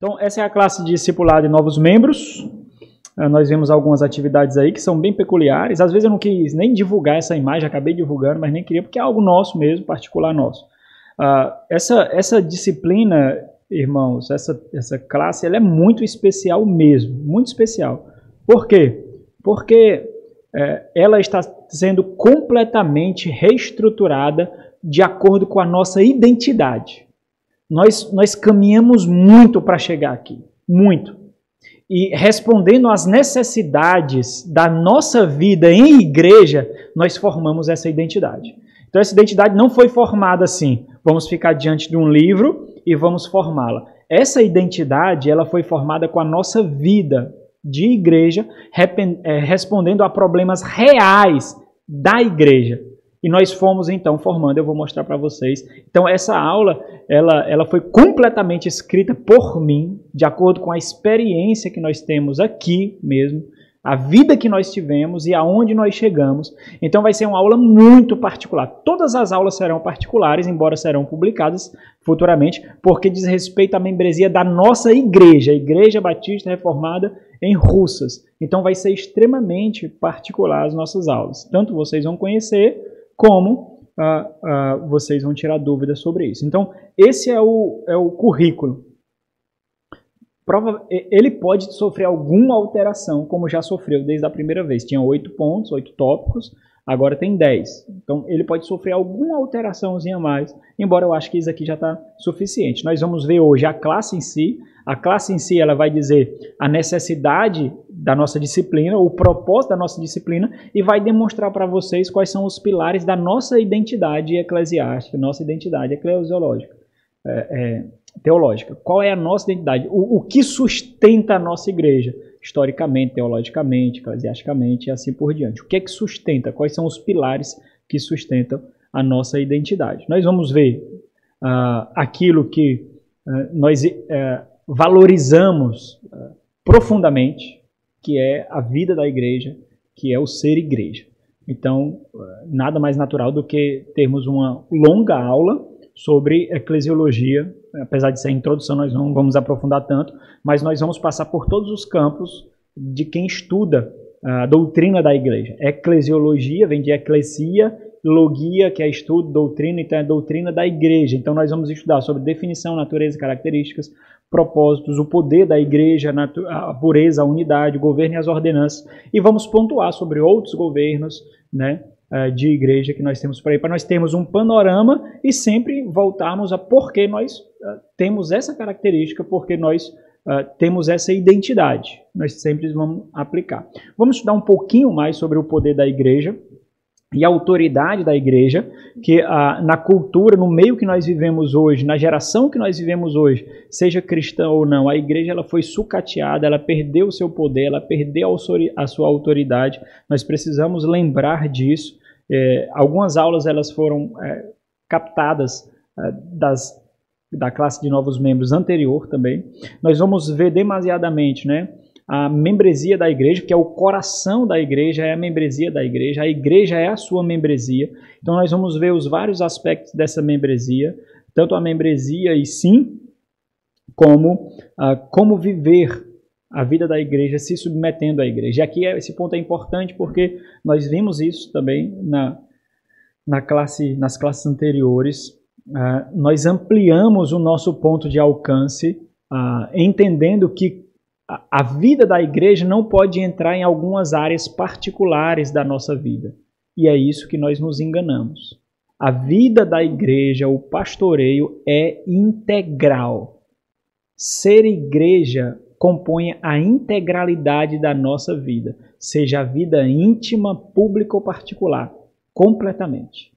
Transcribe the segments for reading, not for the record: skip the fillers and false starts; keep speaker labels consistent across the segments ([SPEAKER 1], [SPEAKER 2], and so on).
[SPEAKER 1] Então, essa é a classe de discipulado de novos membros. Nós vemos algumas atividades aí que são bem peculiares. Às vezes eu não quis nem divulgar essa imagem, acabei divulgando, mas nem queria, porque é algo nosso mesmo, particular nosso. Essa disciplina, irmãos, essa classe, ela é muito especial mesmo, muito especial. Por quê? Porque ela está sendo completamente reestruturada de acordo com a nossa identidade. Nós caminhamos muito para chegar aqui, muito. E respondendo às necessidades da nossa vida em igreja, nós formamos essa identidade. Então essa identidade não foi formada assim, vamos ficar diante de um livro e vamos formá-la. Essa identidade ela foi formada com a nossa vida de igreja, respondendo a problemas reais da igreja. E nós fomos, então, formando, eu vou mostrar para vocês. Então, essa aula, ela foi completamente escrita por mim, de acordo com a experiência que nós temos aqui mesmo, a vida que nós tivemos e aonde nós chegamos. Então, vai ser uma aula muito particular. Todas as aulas serão particulares, embora serão publicadas futuramente, porque diz respeito à membresia da nossa igreja, a Igreja Batista Reformada em Russas. Então, vai ser extremamente particular as nossas aulas. Tanto vocês vão conhecer, como vocês vão tirar dúvidas sobre isso. Então, esse é o currículo. Ele pode sofrer alguma alteração, como já sofreu desde a primeira vez. Tinha 8 pontos, 8 tópicos, agora tem 10. Então, ele pode sofrer alguma alteraçãozinha a mais, embora eu acho que isso aqui já está suficiente. Nós vamos ver hoje a classe em si. A classe em si ela vai dizer a necessidade da nossa disciplina, o propósito da nossa disciplina, e vai demonstrar para vocês quais são os pilares da nossa identidade eclesiástica, nossa identidade eclesiológica, teológica. Qual é a nossa identidade? O que sustenta a nossa igreja? Historicamente, teologicamente, eclesiasticamente e assim por diante. O que é que sustenta? Quais são os pilares que sustentam a nossa identidade? Nós vamos ver aquilo que nós valorizamos profundamente, que é a vida da igreja, que é o ser igreja. Então, nada mais natural do que termos uma longa aula sobre eclesiologia. Apesar de ser a introdução, nós não vamos aprofundar tanto, mas nós vamos passar por todos os campos de quem estuda a doutrina da igreja. Eclesiologia vem de eclesia, logia, que é estudo, doutrina, então é a doutrina da igreja. Então nós vamos estudar sobre definição, natureza, características, propósitos, o poder da igreja, a pureza, a unidade, o governo e as ordenanças. E vamos pontuar sobre outros governos, né, de igreja que nós temos por aí, para nós termos um panorama e sempre voltarmos a por que nós temos essa característica, porque nós temos essa identidade. Nós sempre vamos aplicar. Vamos estudar um pouquinho mais sobre o poder da igreja e a autoridade da igreja, que na cultura, no meio que nós vivemos hoje, na geração que nós vivemos hoje, seja cristã ou não, a igreja ela foi sucateada, ela perdeu o seu poder, ela perdeu a sua autoridade. Nós precisamos lembrar disso. Algumas aulas elas foram captadas da classe de novos membros anterior também. Nós vamos ver demasiadamente, né, a membresia da igreja, que é o coração da igreja, é a membresia da igreja, a igreja é a sua membresia. Então nós vamos ver os vários aspectos dessa membresia, tanto a membresia e sim, como viver a vida da igreja se submetendo à igreja. E aqui esse ponto é importante porque nós vimos isso também nas classes anteriores. Nós ampliamos o nosso ponto de alcance, entendendo que a vida da igreja não pode entrar em algumas áreas particulares da nossa vida. E é isso que nós nos enganamos. A vida da igreja, o pastoreio, é integral. Ser igreja compõe a integralidade da nossa vida, seja a vida íntima, pública ou particular, completamente,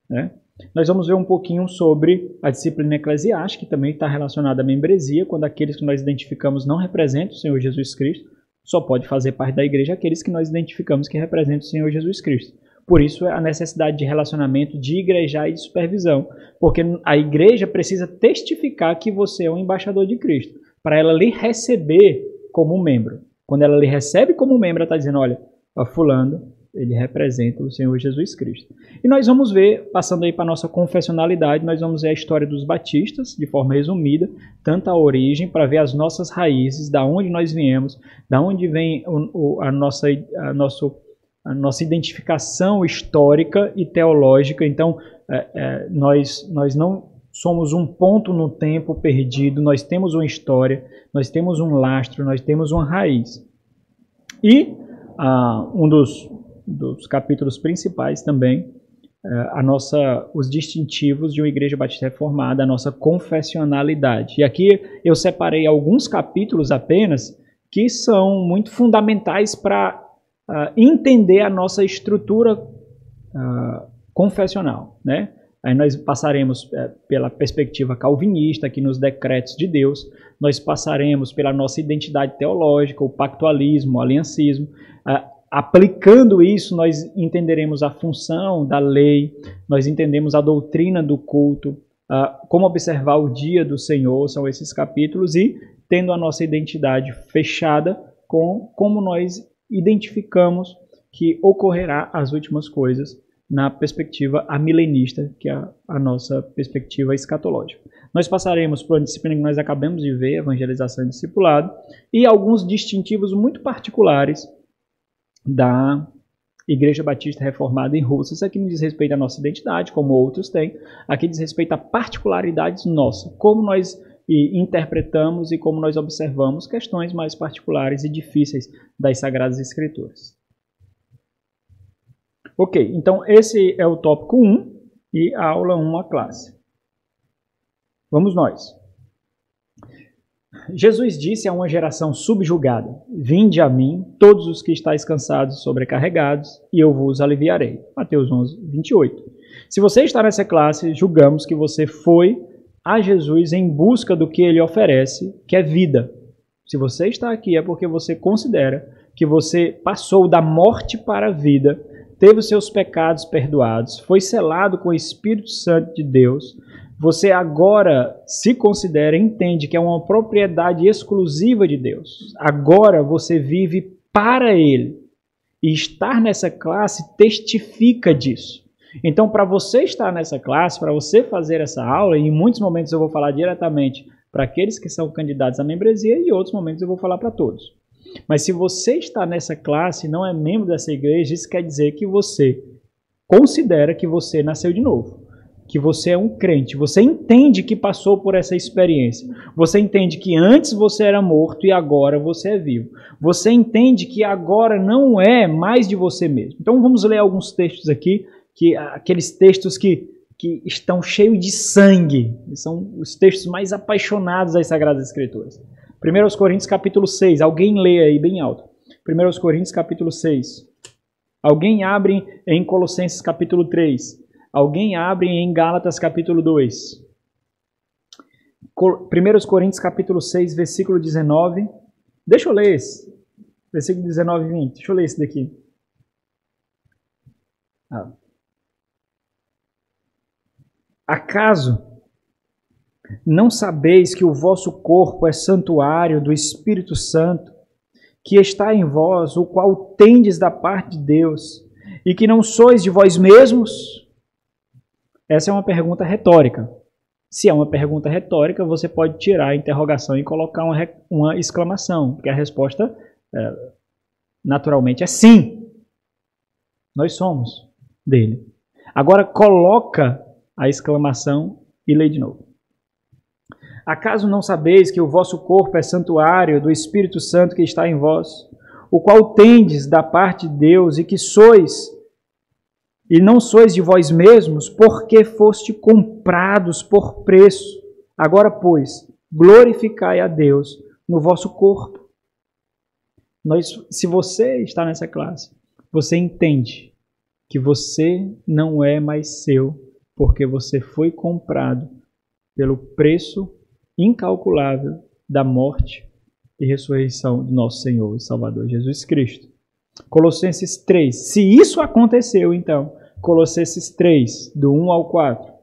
[SPEAKER 1] né? Nós vamos ver um pouquinho sobre a disciplina eclesiástica, que também está relacionada à membresia, quando aqueles que nós identificamos não representam o Senhor Jesus Cristo, só pode fazer parte da igreja aqueles que nós identificamos que representam o Senhor Jesus Cristo. Por isso, a necessidade de relacionamento, de igrejar e de supervisão, porque a igreja precisa testificar que você é um embaixador de Cristo, para ela lhe receber como membro. Quando ela lhe recebe como membro, ela está dizendo, olha, fulano, Ele representa o Senhor Jesus Cristo. E nós vamos ver, passando aí para a nossa confessionalidade, nós vamos ver a história dos batistas, de forma resumida, tanto a origem, para ver as nossas raízes, da onde nós viemos, da onde vem a nossa identificação histórica e teológica. Então, nós não somos um ponto no tempo perdido, nós temos uma história, nós temos um lastro, nós temos uma raiz. E um dos capítulos principais também, os distintivos de uma igreja batista reformada, a nossa confessionalidade. E aqui eu separei alguns capítulos apenas que são muito fundamentais para entender a nossa estrutura confessional, né? Aí nós passaremos pela perspectiva calvinista, aqui nos decretos de Deus, nós passaremos pela nossa identidade teológica, o pactualismo, o aliancismo. Aplicando isso, nós entenderemos a função da lei, nós entendemos a doutrina do culto, como observar o dia do Senhor, são esses capítulos, e tendo a nossa identidade fechada com como nós identificamos que ocorrerá as últimas coisas na perspectiva amilenista, que é a nossa perspectiva escatológica. Nós passaremos por uma disciplina que nós acabamos de ver, evangelização e discipulado, e alguns distintivos muito particulares da Igreja Batista Reformada em Russas. Isso aqui não diz respeito à nossa identidade, como outros têm, aqui diz respeito a particularidades nossas, como nós interpretamos e como nós observamos questões mais particulares e difíceis das Sagradas Escrituras. Ok, então esse é o tópico 1 e a aula 1, a classe. Vamos nós. Jesus disse a uma geração subjugada: vinde a mim, todos os que estáis cansados e sobrecarregados, e eu vos aliviarei. Mateus 11, 28. Se você está nessa classe, julgamos que você foi a Jesus em busca do que ele oferece, que é vida. Se você está aqui é porque você considera que você passou da morte para a vida, teve os seus pecados perdoados, foi selado com o Espírito Santo de Deus. Você agora se considera, entende que é uma propriedade exclusiva de Deus. Agora você vive para Ele. E estar nessa classe testifica disso. Então, para você estar nessa classe, para você fazer essa aula, e em muitos momentos eu vou falar diretamente para aqueles que são candidatos à membresia, e em outros momentos eu vou falar para todos. Mas se você está nessa classe e não é membro dessa igreja, isso quer dizer que você considera que você nasceu de novo, que você é um crente, você entende que passou por essa experiência, você entende que antes você era morto e agora você é vivo, você entende que agora não é mais de você mesmo. Então vamos ler alguns textos aqui, aqueles textos que estão cheios de sangue, são os textos mais apaixonados das Sagradas Escrituras. 1 Coríntios capítulo 6, alguém lê aí bem alto. 1 Coríntios capítulo 6. Alguém abre em Colossenses capítulo 3. Alguém abre em Gálatas capítulo 2. 1 Coríntios capítulo 6, versículo 19. Deixa eu ler esse. Versículo 19 e 20. Deixa eu ler esse daqui. Acaso não sabeis que o vosso corpo é santuário do Espírito Santo, que está em vós, o qual tendes da parte de Deus, e que não sois de vós mesmos? Essa é uma pergunta retórica. Se é uma pergunta retórica, você pode tirar a interrogação e colocar uma exclamação, porque a resposta, naturalmente, é sim. Nós somos dele. Agora, coloca a exclamação e lê de novo. Acaso não sabeis que o vosso corpo é santuário do Espírito Santo que está em vós, o qual tendes da parte de Deus, e que sois, e não sois de vós mesmos, porque foste comprados por preço? Agora, pois, glorificai a Deus no vosso corpo. Se você está nessa classe, você entende que você não é mais seu, porque você foi comprado pelo preço incalculável da morte e ressurreição do nosso Senhor e Salvador Jesus Cristo. Colossenses 3. Se isso aconteceu, então, Colossenses 3, do 1 ao 4.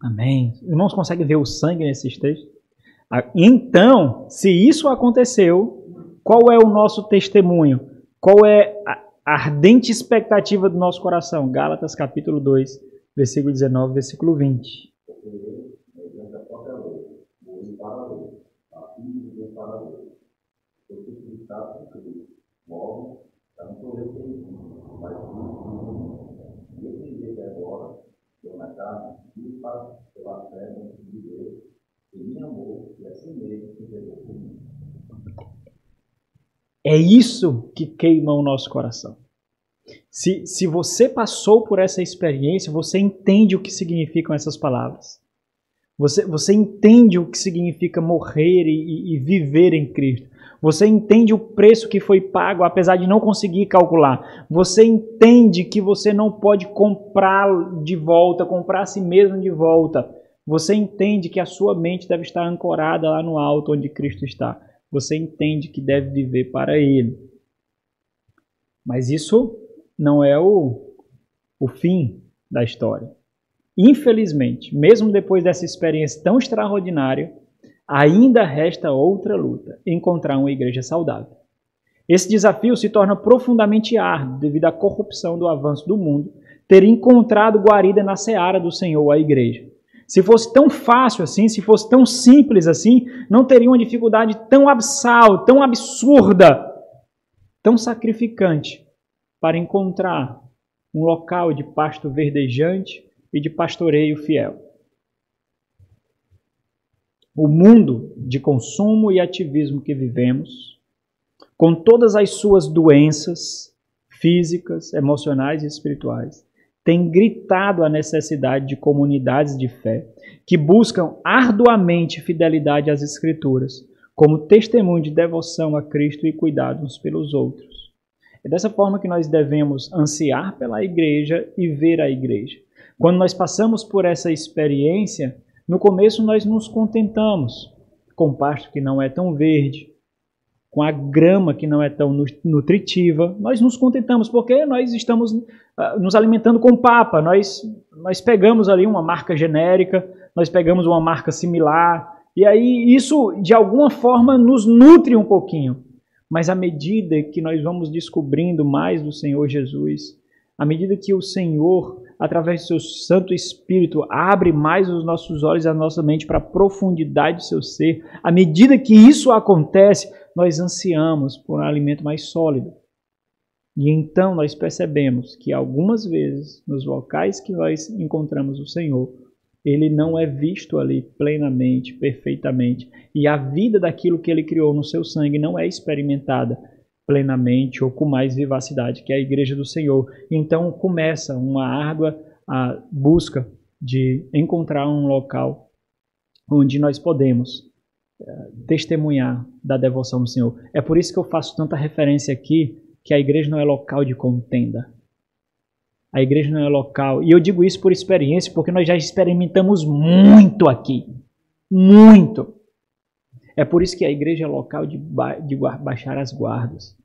[SPEAKER 1] Amém. Irmãos, conseguem ver o sangue nesses textos? Então, se isso aconteceu, qual é o nosso testemunho? Qual é a ardente expectativa do nosso coração? Gálatas capítulo 2, versículo 19, versículo 20. É isso que queima o nosso coração. Se você passou por essa experiência, você entende o que significam essas palavras. Você entende o que significa morrer e viver em Cristo. Você entende o preço que foi pago, apesar de não conseguir calcular. Você entende que você não pode comprar de volta, comprar a si mesmo de volta. Você entende que a sua mente deve estar ancorada lá no alto, onde Cristo está. Você entende que deve viver para Ele. Mas isso não é o fim da história. Infelizmente, mesmo depois dessa experiência tão extraordinária, ainda resta outra luta: encontrar uma igreja saudável. Esse desafio se torna profundamente árduo devido à corrupção do avanço do mundo ter encontrado guarida na seara do Senhor, a igreja. Se fosse tão fácil assim, se fosse tão simples assim, não teria uma dificuldade tão abissal, tão absurda, tão sacrificante para encontrar um local de pasto verdejante e de pastoreio fiel. O mundo de consumo e ativismo que vivemos, com todas as suas doenças físicas, emocionais e espirituais, tem gritado a necessidade de comunidades de fé que buscam arduamente fidelidade às Escrituras, como testemunho de devoção a Cristo e cuidado uns pelos outros. É dessa forma que nós devemos ansiar pela igreja e ver a igreja. Quando nós passamos por essa experiência, no começo nós nos contentamos com o pasto que não é tão verde, com a grama que não é tão nutritiva. Nós nos contentamos porque nós estamos nos alimentando com papa. Nós pegamos ali uma marca genérica, nós pegamos uma marca similar, e aí isso de alguma forma nos nutre um pouquinho. Mas à medida que nós vamos descobrindo mais do Senhor Jesus, à medida que o Senhor, através do seu Santo Espírito, abre mais os nossos olhos e a nossa mente para a profundidade do seu ser, à medida que isso acontece, nós ansiamos por um alimento mais sólido. E então nós percebemos que algumas vezes, nos locais que nós encontramos o Senhor, Ele não é visto ali plenamente, perfeitamente. E a vida daquilo que Ele criou no seu sangue não é experimentada plenamente ou com mais vivacidade, que é a igreja do Senhor. Então começa uma árdua busca de encontrar um local onde nós podemos testemunhar da devoção do Senhor. É por isso que eu faço tanta referência aqui que a igreja não é local de contenda. A igreja não é local. E eu digo isso por experiência, porque nós já experimentamos muito aqui. Muito. É por isso que a igreja é local de baixar as guardas.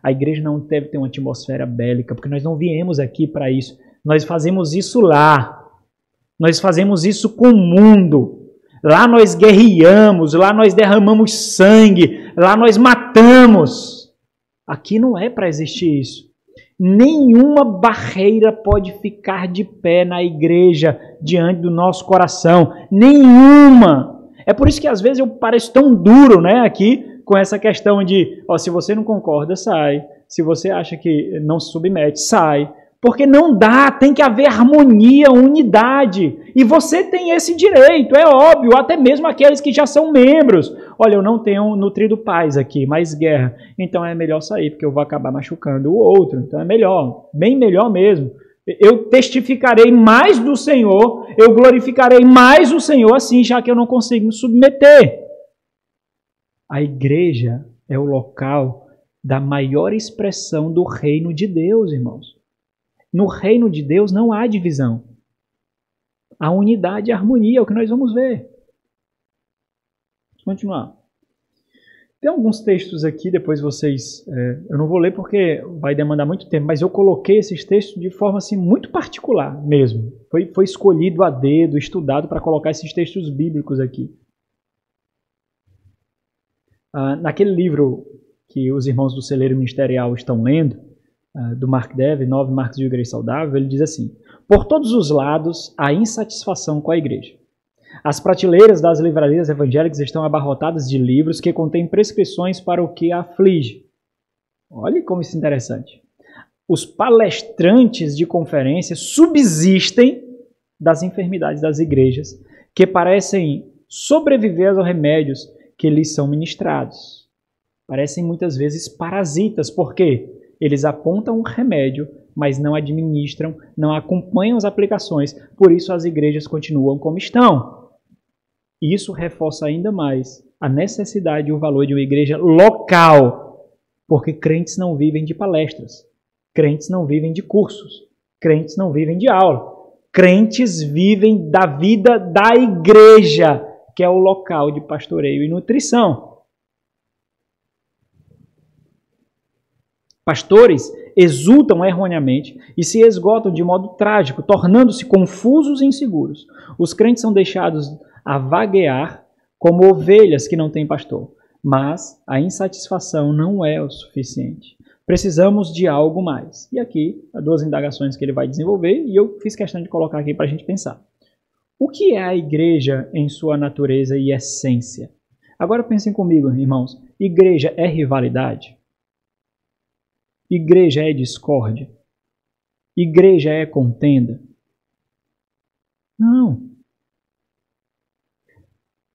[SPEAKER 1] A igreja não deve ter uma atmosfera bélica, porque nós não viemos aqui para isso. Nós fazemos isso lá. Nós fazemos isso com o mundo. Lá nós guerreamos, lá nós derramamos sangue, lá nós matamos. Aqui não é para existir isso. Nenhuma barreira pode ficar de pé na igreja diante do nosso coração. Nenhuma. É por isso que às vezes eu pareço tão duro, né, aqui com essa questão de, se você não concorda, sai. Se você acha que não se submete, sai. Porque não dá, tem que haver harmonia, unidade. E você tem esse direito, é óbvio, até mesmo aqueles que já são membros. Olha, eu não tenho nutrido paz aqui, mais guerra. Então é melhor sair, porque eu vou acabar machucando o outro. Então é melhor, bem melhor mesmo. Eu testificarei mais do Senhor, eu glorificarei mais o Senhor assim, já que eu não consigo me submeter. A igreja é o local da maior expressão do reino de Deus, irmãos. No reino de Deus não há divisão. Há unidade e harmonia, é o que nós vamos ver. Vamos continuar. Tem alguns textos aqui, depois vocês... eu não vou ler porque vai demandar muito tempo, mas eu coloquei esses textos de forma assim, muito particular mesmo. Foi escolhido a dedo, estudado para colocar esses textos bíblicos aqui. Naquele livro que os irmãos do Celeiro Ministerial estão lendo, do Mark Dever, 9 Marcos de Igreja Saudável, ele diz assim: por todos os lados há insatisfação com a igreja. As prateleiras das livrarias evangélicas estão abarrotadas de livros que contêm prescrições para o que a aflige. Olha como isso é interessante. Os palestrantes de conferências subsistem das enfermidades das igrejas, que parecem sobreviver aos remédios que lhes são ministrados. Parecem muitas vezes parasitas, porque eles apontam um remédio, mas não administram, não acompanham as aplicações, por isso as igrejas continuam como estão. E isso reforça ainda mais a necessidade e o valor de uma igreja local, porque crentes não vivem de palestras, crentes não vivem de cursos, crentes não vivem de aula, crentes vivem da vida da igreja, que é o local de pastoreio e nutrição. Pastores exultam erroneamente e se esgotam de modo trágico, tornando-se confusos e inseguros. Os crentes são deixados a vaguear como ovelhas que não têm pastor. Mas a insatisfação não é o suficiente. Precisamos de algo mais. E aqui, há 2 indagações que ele vai desenvolver e eu fiz questão de colocar aqui para a gente pensar. O que é a igreja em sua natureza e essência? Agora pensem comigo, irmãos. Igreja é rivalidade? Igreja é discórdia? Igreja é contenda? Não.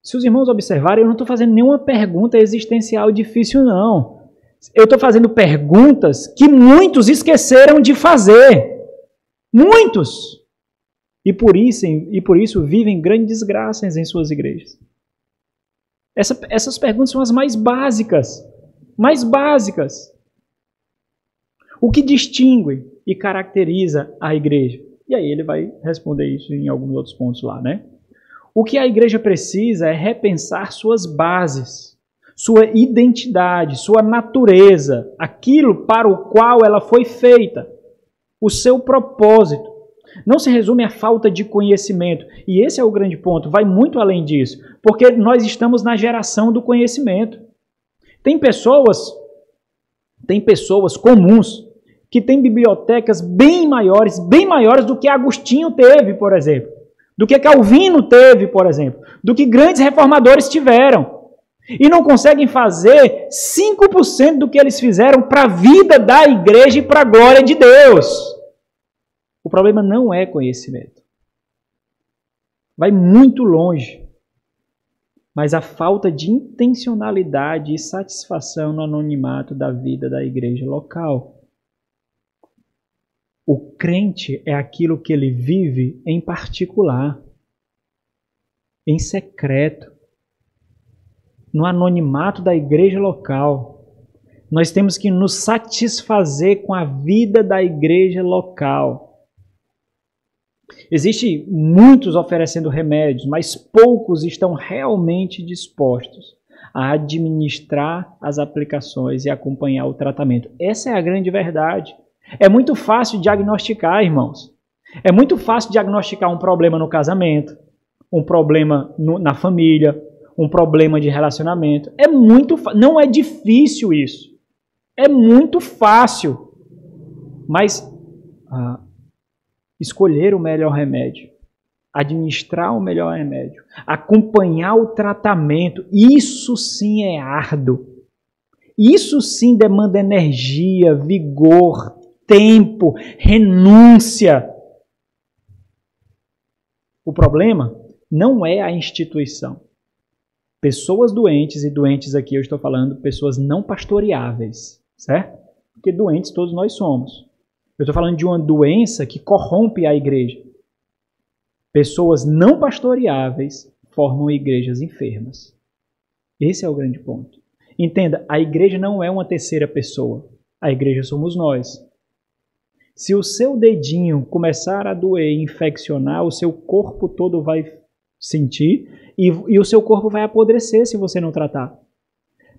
[SPEAKER 1] Se os irmãos observarem, eu não estou fazendo nenhuma pergunta existencial difícil, não. Eu estou fazendo perguntas que muitos esqueceram de fazer. Muitos! E por isso vivem grandes desgraças em suas igrejas. Essas perguntas são as mais básicas. Mais básicas. O que distingue e caracteriza a igreja? E aí ele vai responder isso em alguns outros pontos lá, né? O que a igreja precisa é repensar suas bases, sua identidade, sua natureza, aquilo para o qual ela foi feita, o seu propósito. Não se resume à falta de conhecimento. E esse é o grande ponto, vai muito além disso, porque nós estamos na geração do conhecimento. Tem pessoas comuns que têm bibliotecas bem maiores do que Agostinho teve, por exemplo, do que Calvino teve, por exemplo, do que grandes reformadores tiveram. E não conseguem fazer 5% do que eles fizeram para a vida da igreja e para a glória de Deus. O problema não é conhecimento. Vai muito longe. Mas a falta de intencionalidade e satisfação no anonimato da vida da igreja local. O crente é aquilo que ele vive em particular, em secreto, no anonimato da igreja local. Nós temos que nos satisfazer com a vida da igreja local. Existem muitos oferecendo remédios, mas poucos estão realmente dispostos a administrar as aplicações e acompanhar o tratamento. Essa é a grande verdade. É muito fácil diagnosticar, irmãos. É muito fácil diagnosticar um problema no casamento, um problema na família, um problema de relacionamento. Não é difícil isso. É muito fácil. Mas escolher o melhor remédio, administrar o melhor remédio, acompanhar o tratamento, isso sim é árduo. Isso sim demanda energia, vigor, tempo, renúncia. O problema não é a instituição. Pessoas doentes, e doentes aqui eu estou falando pessoas não pastoreáveis, certo? Porque doentes todos nós somos. Eu estou falando de uma doença que corrompe a igreja. Pessoas não pastoreáveis formam igrejas enfermas. Esse é o grande ponto. Entenda, a igreja não é uma terceira pessoa. A igreja somos nós. Se o seu dedinho começar a doer e infeccionar, o seu corpo todo vai sentir e o seu corpo vai apodrecer se você não tratar.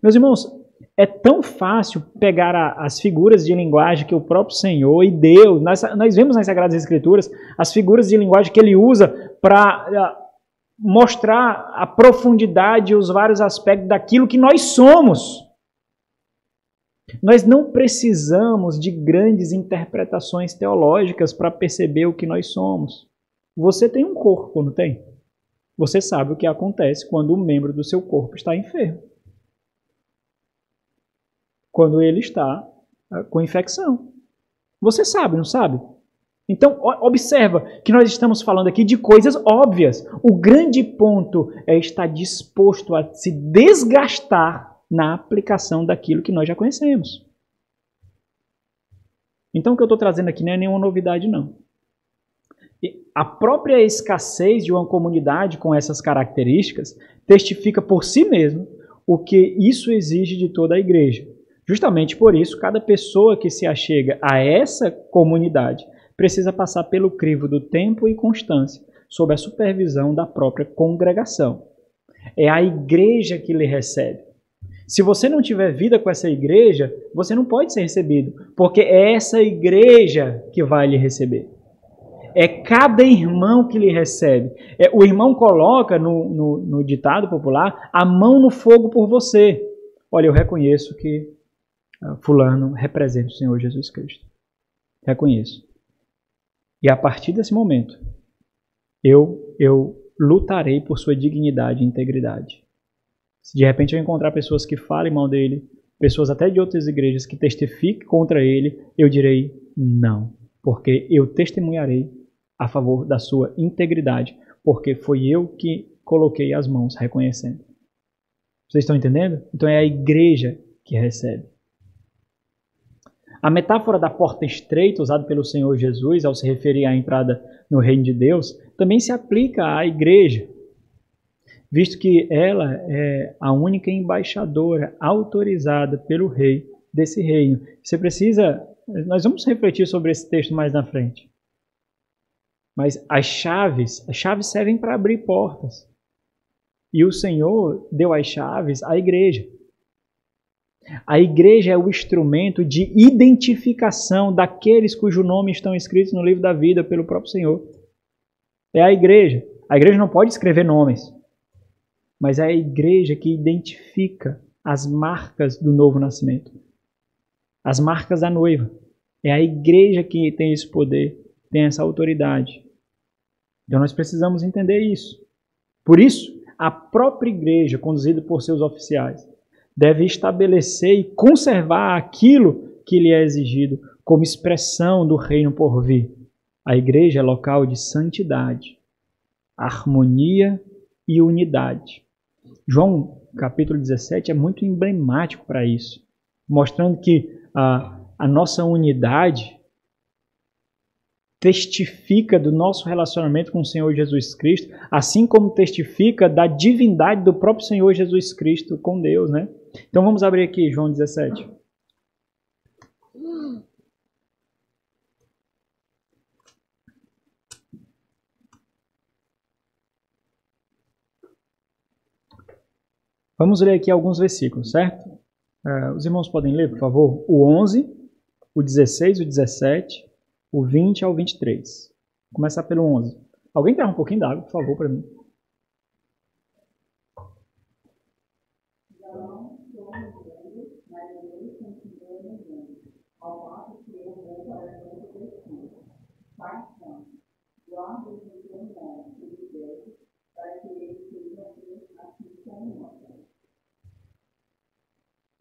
[SPEAKER 1] Meus irmãos, é tão fácil pegar as figuras de linguagem que o próprio Senhor e Deus, nós vemos nas Sagradas Escrituras, as figuras de linguagem que Ele usa para mostrar a profundidade e os vários aspectos daquilo que nós somos. Nós não precisamos de grandes interpretações teológicas para perceber o que nós somos. Você tem um corpo, não tem? Você sabe o que acontece quando um membro do seu corpo está enfermo. Quando ele está com infecção. Você sabe, não sabe? Então, observa que nós estamos falando aqui de coisas óbvias. O grande ponto é estar disposto a se desgastar na aplicação daquilo que nós já conhecemos. Então, o que eu estou trazendo aqui não é nenhuma novidade, não. A própria escassez de uma comunidade com essas características testifica por si mesmo o que isso exige de toda a igreja. Justamente por isso, cada pessoa que se achega a essa comunidade precisa passar pelo crivo do tempo e constância, sob a supervisão da própria congregação. É a igreja que lhe recebe. Se você não tiver vida com essa igreja, você não pode ser recebido, porque é essa igreja que vai lhe receber. É cada irmão que lhe recebe. O irmão coloca no ditado popular a mão no fogo por você. Olha, eu reconheço que fulano representa o Senhor Jesus Cristo. Reconheço. E a partir desse momento, eu lutarei por sua dignidade e integridade. Se de repente eu encontrar pessoas que falem mal dele, pessoas até de outras igrejas que testifiquem contra ele, eu direi não, porque eu testemunharei a favor da sua integridade, porque foi eu que coloquei as mãos reconhecendo. Vocês estão entendendo? Então é a igreja que recebe. A metáfora da porta estreita usada pelo Senhor Jesus ao se referir à entrada no reino de Deus também se aplica à igreja, visto que ela é a única embaixadora autorizada pelo rei desse reino. Nós vamos refletir sobre esse texto mais na frente. Mas as chaves servem para abrir portas. E o Senhor deu as chaves à igreja. A igreja é o instrumento de identificação daqueles cujo nome estão escritos no livro da vida pelo próprio Senhor. É a igreja. A igreja não pode escrever nomes, mas é a igreja que identifica as marcas do novo nascimento. As marcas da noiva. É a igreja que tem esse poder, tem essa autoridade. Então nós precisamos entender isso. Por isso, a própria igreja, conduzida por seus oficiais, deve estabelecer e conservar aquilo que lhe é exigido como expressão do reino por vir. A igreja é local de santidade, harmonia e unidade. João, capítulo 17, é muito emblemático para isso, mostrando que a nossa unidade testifica do nosso relacionamento com o Senhor Jesus Cristo, assim como testifica da divindade do próprio Senhor Jesus Cristo com Deus, né? Então vamos abrir aqui João 17. Vamos ler aqui alguns versículos, certo? Os irmãos podem ler, por favor, o 11, o 16, o 17, o 20 ao 23. Vou começar pelo 11. Alguém traz um pouquinho d'água, por favor, para mim.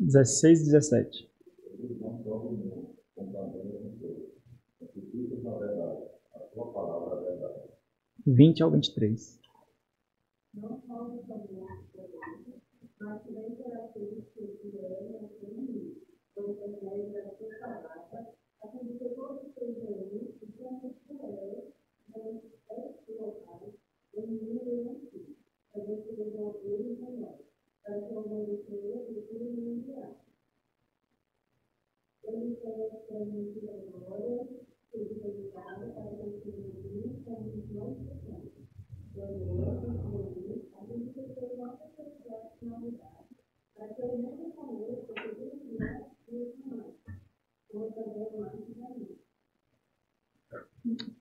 [SPEAKER 1] Dezesseis, 17. 20 ao 23.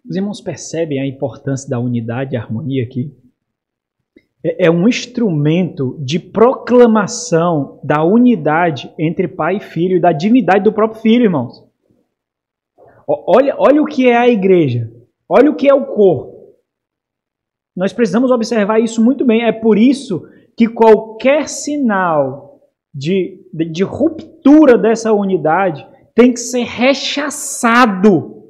[SPEAKER 1] Os irmãos percebem a importância da unidade e harmonia aqui? É um instrumento de proclamação da unidade entre pai e filho e da divindade do próprio filho, irmãos. Olha o que é a igreja. Olha o que é o corpo. Nós precisamos observar isso muito bem. É por isso que qualquer sinal de ruptura dessa unidade tem que ser rechaçado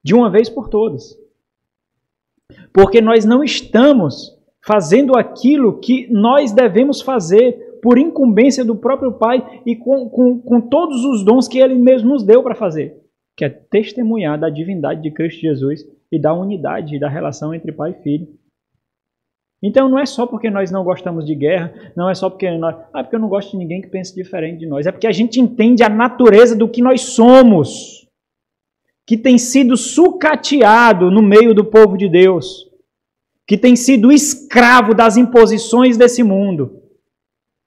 [SPEAKER 1] de uma vez por todas. Porque nós não estamos fazendo aquilo que nós devemos fazer por incumbência do próprio Pai e com todos os dons que Ele mesmo nos deu para fazer, que é testemunhar da divindade de Cristo Jesus e da unidade e da relação entre Pai e Filho. Então não é só porque nós não gostamos de guerra, não é só porque porque eu não gosto de ninguém que pense diferente de nós, é porque a gente entende a natureza do que nós somos, que tem sido sucateado no meio do povo de Deus, que tem sido escravo das imposições desse mundo,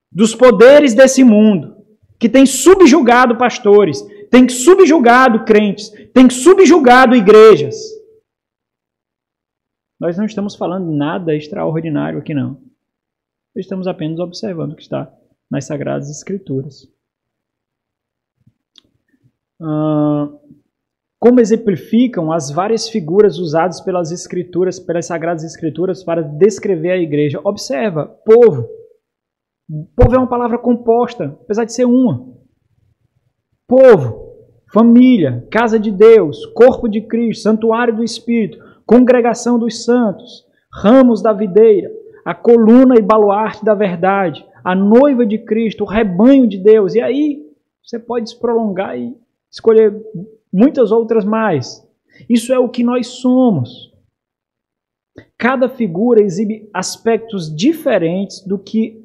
[SPEAKER 1] dos poderes desse mundo, que tem subjugado pastores, tem subjugado crentes, tem subjugado igrejas. Nós não estamos falando nada extraordinário aqui, não. Estamos apenas observando o que está nas Sagradas Escrituras. Como exemplificam as várias figuras usadas pelas Escrituras, pelas Sagradas Escrituras, para descrever a igreja. Observa, povo. Povo é uma palavra composta, apesar de ser uma. Povo, família, casa de Deus, corpo de Cristo, santuário do Espírito, congregação dos santos, ramos da videira, a coluna e baluarte da verdade, a noiva de Cristo, o rebanho de Deus. E aí você pode se prolongar e escolher muitas outras mais. Isso é o que nós somos. Cada figura exibe aspectos diferentes do que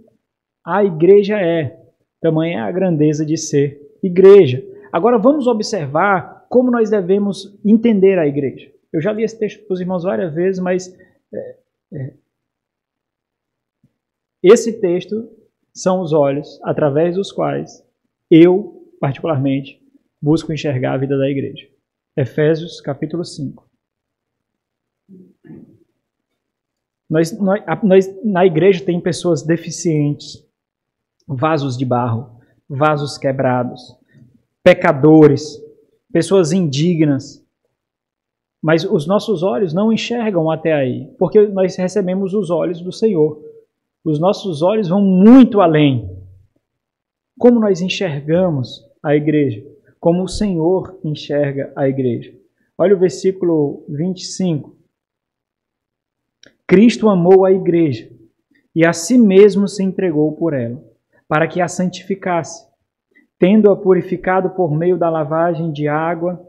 [SPEAKER 1] a igreja é. Tamanha é a grandeza de ser igreja. Agora vamos observar como nós devemos entender a igreja. Eu já li esse texto para os irmãos várias vezes, mas esse texto são os olhos através dos quais eu, particularmente, busco enxergar a vida da igreja. Efésios capítulo 5. Na igreja tem pessoas deficientes, vasos de barro, vasos quebrados, pecadores, pessoas indignas. Mas os nossos olhos não enxergam até aí, porque nós recebemos os olhos do Senhor. Os nossos olhos vão muito além. Como nós enxergamos a igreja? Como o Senhor enxerga a igreja. Olha o versículo 25. Cristo amou a igreja e a si mesmo se entregou por ela, para que a santificasse, tendo-a purificado por meio da lavagem de água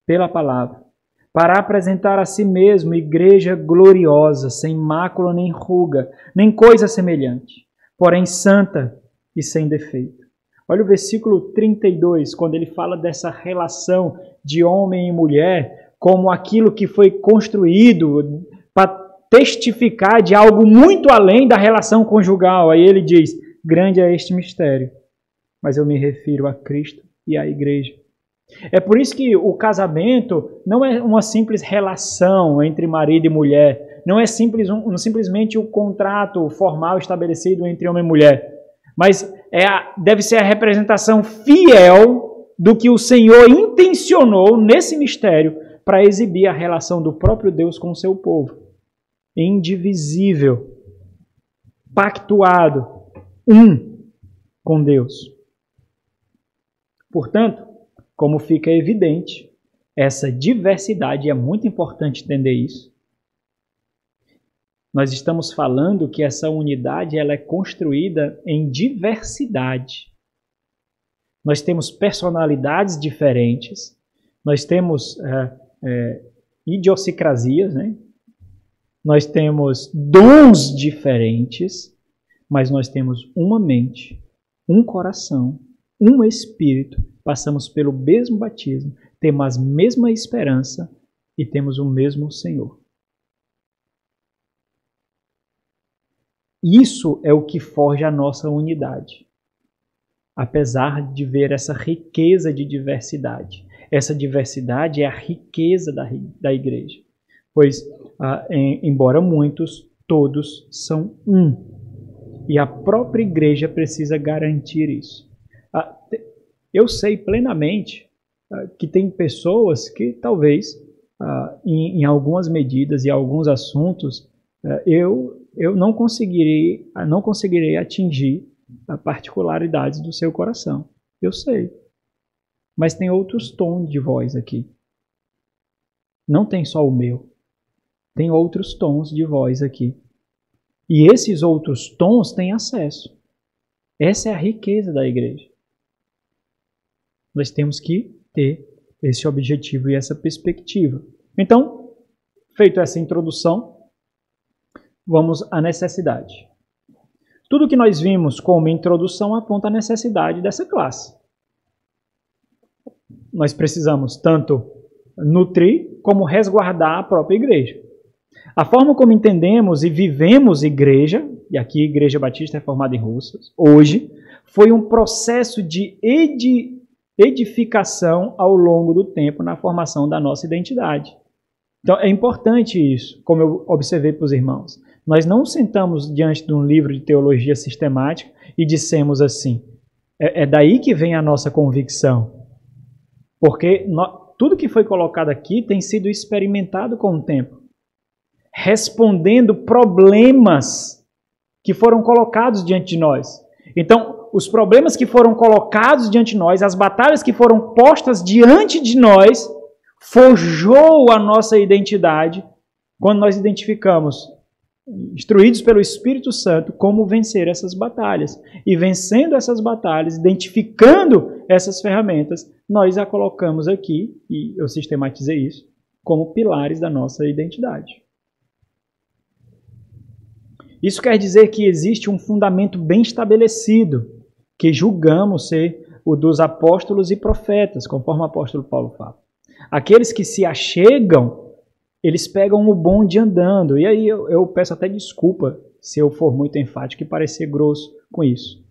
[SPEAKER 1] pela palavra, para apresentar a si mesmo igreja gloriosa, sem mácula nem ruga, nem coisa semelhante, porém santa e sem defeito. Olha o versículo 32, quando ele fala dessa relação de homem e mulher, como aquilo que foi construído para testificar de algo muito além da relação conjugal. Aí ele diz, grande é este mistério, mas eu me refiro a Cristo e à igreja. É por isso que o casamento não é uma simples relação entre marido e mulher, não é simplesmente o contrato formal estabelecido entre homem e mulher, mas deve ser a representação fiel do que o Senhor intencionou nesse mistério para exibir a relação do próprio Deus com o seu povo. Indivisível, pactuado, um com Deus. Portanto, como fica evidente, essa diversidade, é muito importante entender isso. Nós estamos falando que essa unidade ela é construída em diversidade. Nós temos personalidades diferentes, nós temos idiosincrasias, né? Nós temos dons diferentes, mas nós temos uma mente, um coração, um espírito, passamos pelo mesmo batismo, temos a mesma esperança e temos o mesmo Senhor. Isso é o que forja a nossa unidade. Apesar de ver essa riqueza de diversidade. Essa diversidade é a riqueza da igreja. Pois, embora muitos, todos são um. E a própria igreja precisa garantir isso. Eu sei plenamente que tem pessoas que talvez, em algumas medidas e alguns assuntos, eu não conseguirei atingir particularidades do seu coração. Eu sei. Mas tem outros tons de voz aqui. Não tem só o meu. Tem outros tons de voz aqui. E esses outros tons têm acesso. Essa é a riqueza da igreja. Nós temos que ter esse objetivo e essa perspectiva. Então, feito essa introdução, vamos à necessidade. Tudo que nós vimos como introdução aponta a necessidade dessa classe. Nós precisamos tanto nutrir como resguardar a própria igreja. A forma como entendemos e vivemos igreja, e aqui a Igreja Batista Reformada em Russas, hoje, foi um processo de edificação ao longo do tempo na formação da nossa identidade. Então é importante isso, como eu observei para os irmãos. Nós não sentamos diante de um livro de teologia sistemática e dissemos assim, é daí que vem a nossa convicção. Porque tudo que foi colocado aqui tem sido experimentado com o tempo. Respondendo problemas que foram colocados diante de nós. Então, os problemas que foram colocados diante de nós, as batalhas que foram postas diante de nós, forjou a nossa identidade quando nós identificamos, instruídos pelo Espírito Santo, como vencer essas batalhas. E vencendo essas batalhas, identificando essas ferramentas, nós a colocamos aqui, e eu sistematizei isso, como pilares da nossa identidade. Isso quer dizer que existe um fundamento bem estabelecido, que julgamos ser o dos apóstolos e profetas, conforme o apóstolo Paulo fala. Aqueles que se achegam, eles pegam o bonde andando. E aí eu peço até desculpa se eu for muito enfático e parecer grosso com isso.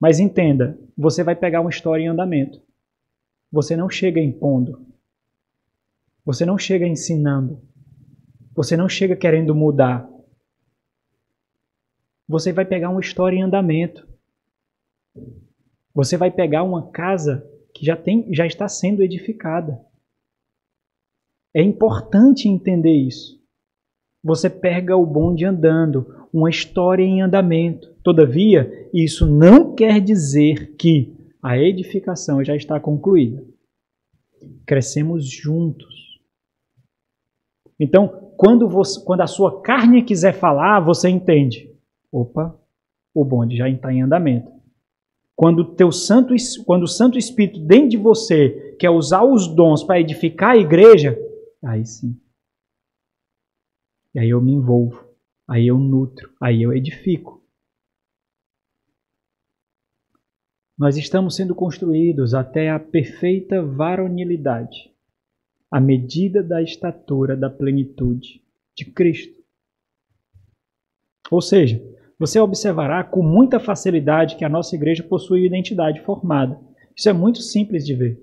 [SPEAKER 1] Mas entenda, você vai pegar uma história em andamento. Você não chega impondo. Você não chega ensinando. Você não chega querendo mudar. Você vai pegar uma história em andamento. Você vai pegar uma casa que já está sendo edificada. É importante entender isso. Você pega o bonde andando, uma história em andamento. Todavia, isso não quer dizer que a edificação já está concluída. Crescemos juntos. Então, quando a sua carne quiser falar, você entende. Opa, o bonde já está em andamento. Quando o Santo Espírito dentro de você quer usar os dons para edificar a igreja, aí sim. E aí eu me envolvo, aí eu nutro, aí eu edifico. Nós estamos sendo construídos até a perfeita varonilidade, à medida da estatura da plenitude de Cristo. Ou seja, você observará com muita facilidade que a nossa igreja possui identidade formada. Isso é muito simples de ver.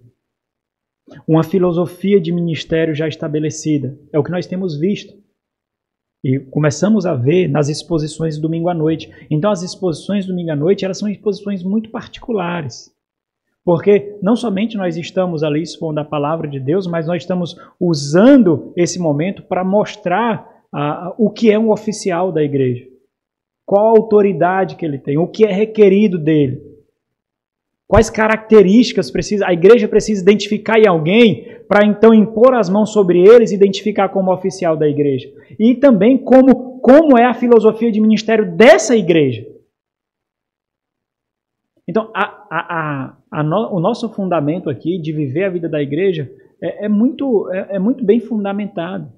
[SPEAKER 1] Uma filosofia de ministério já estabelecida. É o que nós temos visto. E começamos a ver nas exposições de domingo à noite. Então as exposições de domingo à noite, elas são exposições muito particulares. Porque não somente nós estamos ali expondo a palavra de Deus, mas nós estamos usando esse momento para mostrar o que é um oficial da igreja. Qual a autoridade que ele tem, o que é requerido dele. Quais características a igreja precisa identificar em alguém para então impor as mãos sobre eles e identificar como oficial da igreja. E também como é a filosofia de ministério dessa igreja. Então, o nosso fundamento aqui de viver a vida da igreja é muito bem fundamentado.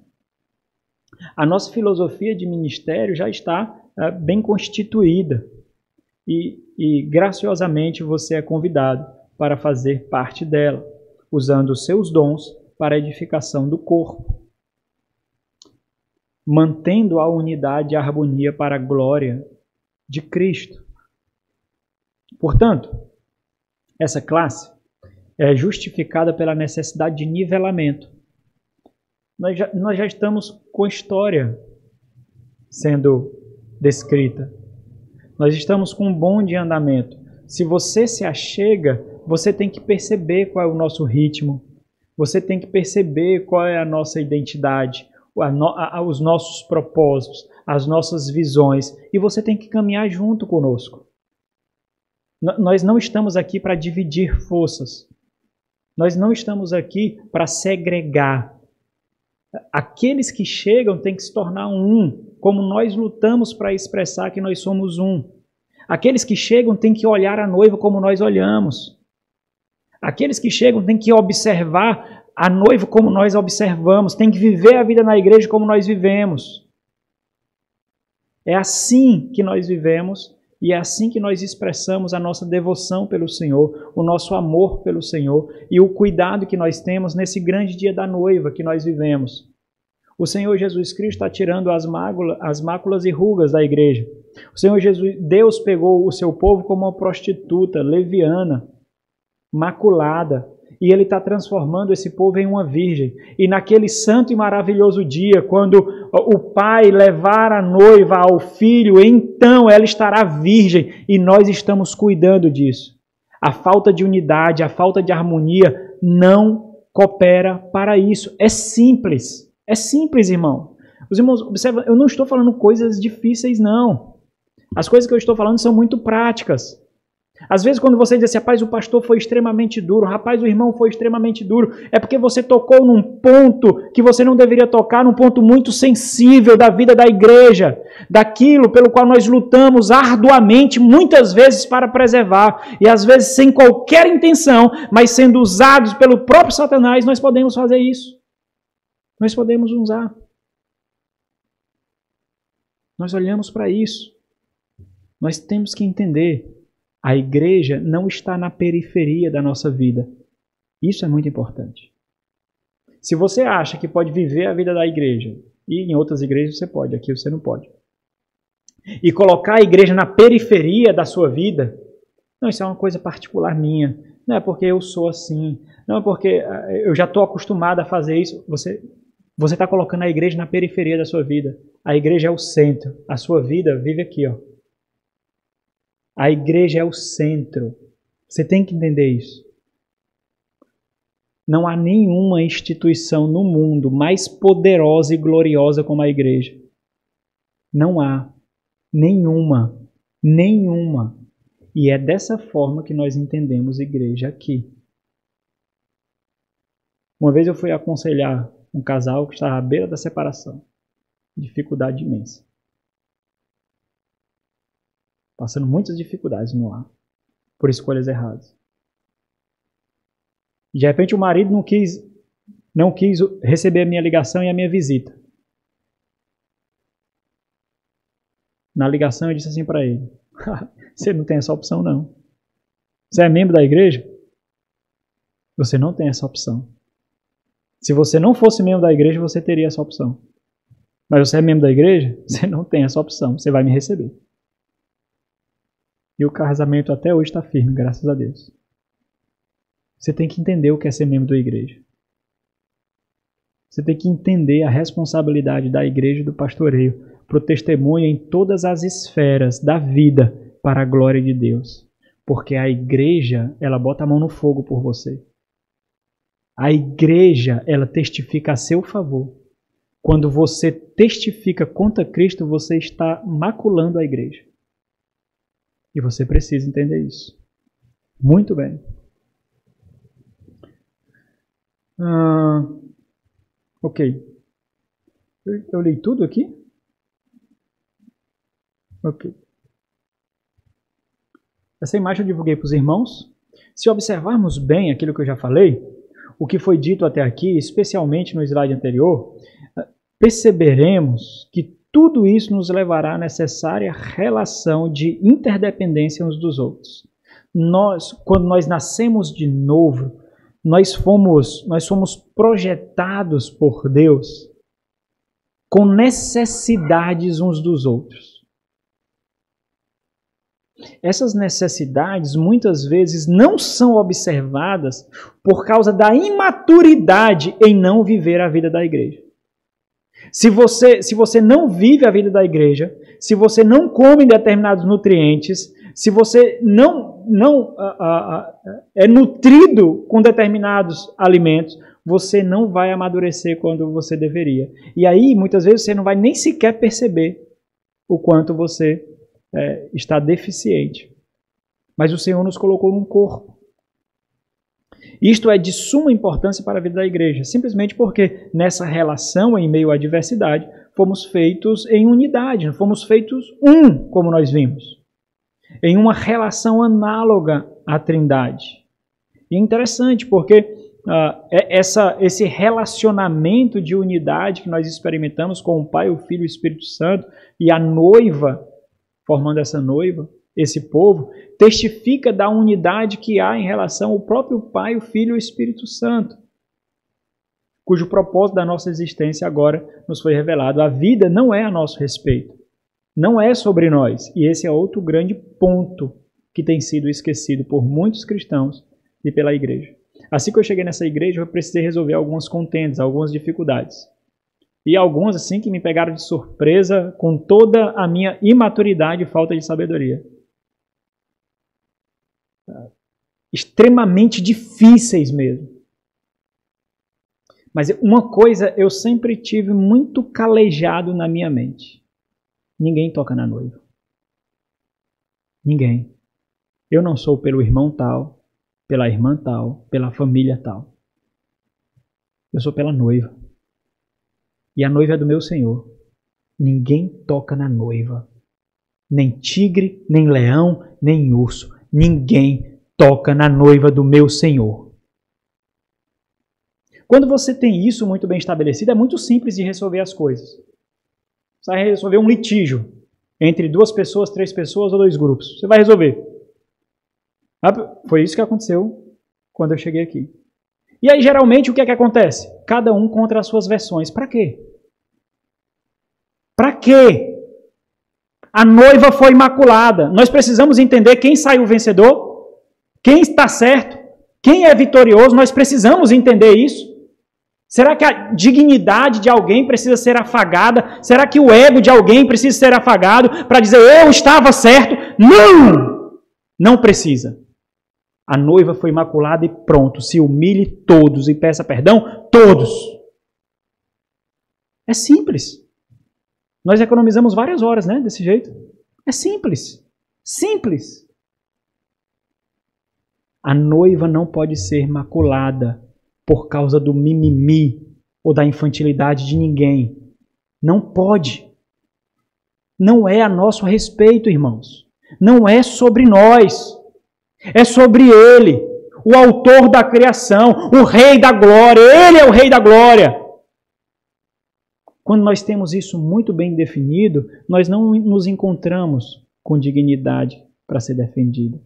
[SPEAKER 1] A nossa filosofia de ministério já está bem constituída. e graciosamente você é convidado para fazer parte dela, usando os seus dons para a edificação do corpo, mantendo a unidade e a harmonia para a glória de Cristo. Portanto, essa classe é justificada pela necessidade de nivelamento. Nós já estamos com a história sendo descrita. Nós estamos com um bom de andamento. Se você se achega, você tem que perceber qual é o nosso ritmo. Você tem que perceber qual é a nossa identidade, os nossos propósitos, as nossas visões. E você tem que caminhar junto conosco. Nós não estamos aqui para dividir forças. Nós não estamos aqui para segregar. Aqueles que chegam têm que se tornar um, como nós lutamos para expressar que nós somos um. Aqueles que chegam têm que olhar a noiva como nós olhamos. Aqueles que chegam têm que observar a noiva como nós observamos, têm que viver a vida na igreja como nós vivemos. É assim que nós vivemos e é assim que nós expressamos a nossa devoção pelo Senhor, o nosso amor pelo Senhor e o cuidado que nós temos nesse grande dia da noiva que nós vivemos. O Senhor Jesus Cristo está tirando as máculas e rugas da igreja. O Senhor Jesus, Deus pegou o seu povo como uma prostituta, leviana, maculada, e Ele está transformando esse povo em uma virgem. E naquele santo e maravilhoso dia, quando o pai levar a noiva ao filho, então ela estará virgem, e nós estamos cuidando disso. A falta de unidade, a falta de harmonia não coopera para isso. É simples. É simples, irmão. Os irmãos, observa, eu não estou falando coisas difíceis, não. As coisas que eu estou falando são muito práticas. Às vezes quando você diz assim, rapaz, o pastor foi extremamente duro, rapaz, o irmão foi extremamente duro, é porque você tocou num ponto que você não deveria tocar, num ponto muito sensível da vida da igreja, daquilo pelo qual nós lutamos arduamente, muitas vezes para preservar, e às vezes sem qualquer intenção, mas sendo usados pelo próprio Satanás, nós podemos fazer isso. Nós podemos usar. Nós olhamos para isso. Nós temos que entender, a igreja não está na periferia da nossa vida. Isso é muito importante. Se você acha que pode viver a vida da igreja, e em outras igrejas você pode, aqui você não pode, e colocar a igreja na periferia da sua vida, não, isso é uma coisa particular minha, não é porque eu sou assim, não é porque eu já estou acostumado a fazer isso, você está colocando a igreja na periferia da sua vida. A igreja é o centro, a sua vida vive aqui, ó. A igreja é o centro. Você tem que entender isso. Não há nenhuma instituição no mundo mais poderosa e gloriosa como a igreja. Não há. Nenhuma. Nenhuma. E é dessa forma que nós entendemos igreja aqui. Uma vez eu fui aconselhar um casal que estava à beira da separação. Dificuldade imensa. Passando muitas dificuldades no lar, por escolhas erradas. De repente o marido não quis receber a minha ligação e a minha visita. Na ligação eu disse assim para ele, você não tem essa opção não. Você é membro da igreja? Você não tem essa opção. Se você não fosse membro da igreja, você teria essa opção. Mas você é membro da igreja? Você não tem essa opção, você vai me receber. E o casamento até hoje está firme, graças a Deus. Você tem que entender o que é ser membro da igreja. Você tem que entender a responsabilidade da igreja e do pastoreio para o testemunho em todas as esferas da vida para a glória de Deus. Porque a igreja, ela bota a mão no fogo por você. A igreja, ela testifica a seu favor. Quando você testifica contra Cristo, você está maculando a igreja. E você precisa entender isso. Muito bem. Ok. Eu li tudo aqui? Ok. Essa imagem eu divulguei para os irmãos. Se observarmos bem aquilo que eu já falei, o que foi dito até aqui, especialmente no slide anterior, perceberemos que tudo isso nos levará à necessária relação de interdependência uns dos outros. Quando nós nascemos de novo, nós fomos projetados por Deus com necessidades uns dos outros. Essas necessidades muitas vezes não são observadas por causa da imaturidade em não viver a vida da igreja. Se você não vive a vida da igreja, se você não come determinados nutrientes, se você não é nutrido com determinados alimentos, você não vai amadurecer quando você deveria. E aí, muitas vezes, você não vai nem sequer perceber o quanto você está deficiente. Mas o Senhor nos colocou num corpo. Isto é de suma importância para a vida da igreja, simplesmente porque nessa relação, em meio à diversidade, fomos feitos em unidade, fomos feitos como nós vimos, em uma relação análoga à Trindade. E é interessante porque esse relacionamento de unidade que nós experimentamos com o Pai, o Filho e o Espírito Santo e a noiva, formando essa noiva, esse povo, testifica da unidade que há em relação ao próprio Pai, o Filho e o Espírito Santo, cujo propósito da nossa existência agora nos foi revelado. A vida não é a nosso respeito, não é sobre nós. E esse é outro grande ponto que tem sido esquecido por muitos cristãos e pela igreja. Assim que eu cheguei nessa igreja, eu precisei resolver algumas contendas, algumas dificuldades. E algumas assim que me pegaram de surpresa com toda a minha imaturidade e falta de sabedoria. Extremamente difíceis mesmo. Mas uma coisa eu sempre tive muito calejado na minha mente. Ninguém toca na noiva. Ninguém. Eu não sou pelo irmão tal, pela irmã tal, pela família tal. Eu sou pela noiva. E a noiva é do meu Senhor. Ninguém toca na noiva. Nem tigre, nem leão, nem urso. Ninguém toca na noiva do meu Senhor. Quando você tem isso muito bem estabelecido, é muito simples de resolver as coisas. Você vai resolver um litígio entre 2 pessoas, 3 pessoas ou 2 grupos. Você vai resolver. Foi isso que aconteceu quando eu cheguei aqui. E aí, geralmente, o que é que acontece? Cada um contra as suas versões. Para quê? Para quê? A noiva foi imaculada. Nós precisamos entender quem saiu vencedor, quem está certo, quem é vitorioso. Nós precisamos entender isso. Será que a dignidade de alguém precisa ser afagada? Será que o ego de alguém precisa ser afagado para dizer eu estava certo? Não! Não precisa. A noiva foi imaculada e pronto. Se humilhe todos e peça perdão, todos. É simples. Nós economizamos várias horas, né? Desse jeito. É simples. Simples. A noiva não pode ser maculada por causa do mimimi ou da infantilidade de ninguém. Não pode. Não é a nosso respeito, irmãos. Não é sobre nós. É sobre Ele, o autor da criação, o Rei da glória. Ele é o Rei da glória. Quando nós temos isso muito bem definido, nós não nos encontramos com dignidade para ser defendido.